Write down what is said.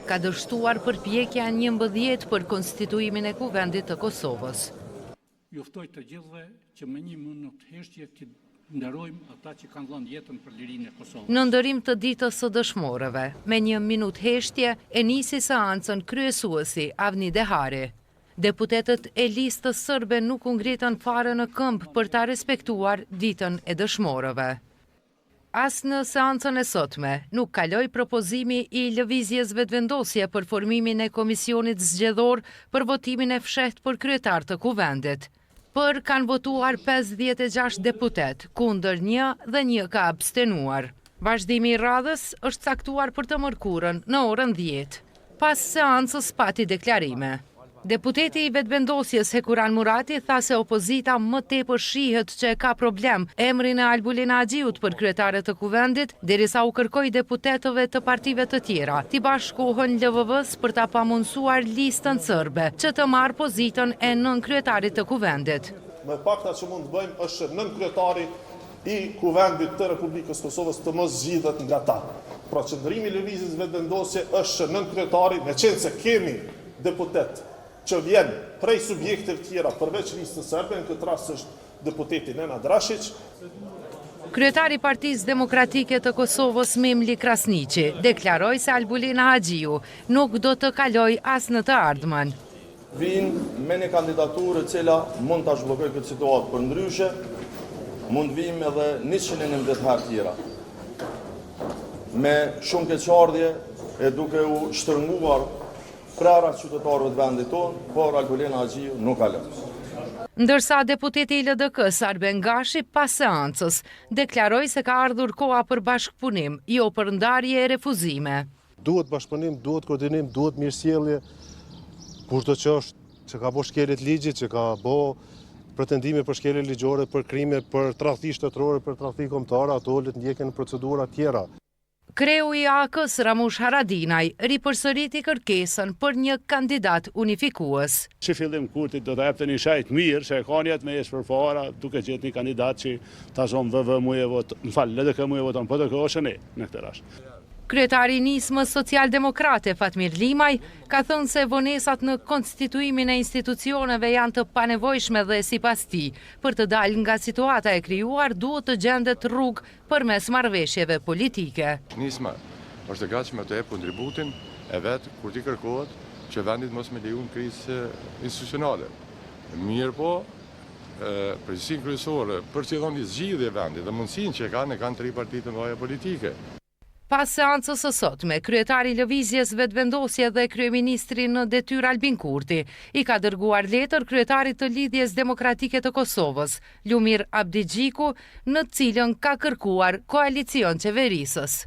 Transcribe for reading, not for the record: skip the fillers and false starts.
ka dështuar përpjekja 11 për konstituimin e kuvendit të Kosovës. Juftoj të gjithëve që me 1 minutë heshtje të nderojmë ata që kanë dhënë jetën për lirinë e Kosovës. Në ndërim të ditës së dëshmorëve, me 1 minutë heshtje, e nisi seancën kryesuesi Avni Dehari. Deputetët e listës sërbe nuk u ngritën fare në këmbë për ta respektuar ditën e dëshmorëve. As në seancën e sotme, nuk kaloi propozimi i lëvizjes vetëvendosje për formimin e komisionit zgjedhor për votimin e fshehtë për kryetar të kuvendit. Për kanë votuar 56 deputet, kundër 1 dhe 1 ka abstenuar. Vazhdimi i radhës është caktuar për të mërkurën në orën 10. Pas seancës pati deklarime. Deputeti i vetëvendosjes Hekuran Murati tha se opozita më tepër shihet që e ka problem emrin e Albulin Agjiut për kryetare të kuvendit, derisa u kërkoi deputetëve të partive të tjera t'i bashkohen LVV-s për ta pamundsuar listën sërbe që të marrë pozitën e nën kryetarit të kuvendit. Me pakta që mund të bëjmë është nën kryetari i kuvendit të Republikës Kosovës të mos zgjidhet nga ta. Pra qëndrimi i lëvizjes vetëvendosje është nën kryetari, me qenë se kemi deputet që vjen prej subjekteve tjera përveç listës sërbe, në këtë rast është deputeti Nenad Rashić. Kryetari i Partisë Demokratike të Kosovës Memli Krasniqi deklaroi se Albulina Agjiu nuk do të kaloj as në të ardhmen. Vinë me një kandidaturë e cila mund të zhbllokojë këtë situatë, për ndryshe mund vim edhe 190 herë tjera. Me shumë keqardhje e duke u shtërnguar prara qytetarëve të vendit tonë, por Albulina Agjiu nuk kalon. Ndërsa deputeti i LDK-s Arben Gashi pas seancës deklaroi se ka ardhur koha për bashkëpunim, jo për ndarje e refuzime. Duhet bashkëpunim, duhet koordinim, duhet mirësjellje, kurdo që është që ka bo shkeljet ligjit, që ka bo pretendime për shkelje ligjore, për krime, për tradhti shtetërore, për tradhti kombëtare, ato le të ndjeken procedura tjera. Kreu i AK-s Ramush Haradinaj ripërsëriti kërkesën për një kandidat unifikues. Si fillim kurtit do të jepte një shajt mirë, se e ka njët me jesë për para, duke gjithë një kandidat që ta zonë VV mu e voton, më falë, LDK mu e voton, po të kërë ne në këtë rast. Kryetari i nismës social-demokrate Fatmir Limaj ka thënë se vonesat në konstituimin e institucioneve janë të panevojshme dhe sipas tij, për të dalë nga situata e krijuar duhet të gjendet rrugë përmes marrëveshjeve politike. Nisma është e gatshme të jep kontributin e vet kur t'i kërkohet që vendit mos me lejuar krizë institucionale. Mirë po, përgjegjësinë kryesore për të dhënë zgjidhje vendit dhe mundësinë që kanë 3 partitë të mëdha politike. Pas seancës së sotme, kryetari i lëvizjes vetëvendosje dhe kryeministri në detyrë Albin Kurti i ka dërguar letër kryetarit të Lidhjes Demokratike të Kosovës, Lumir Abdigjiku, në cilën ka kërkuar koalicion qeverisës.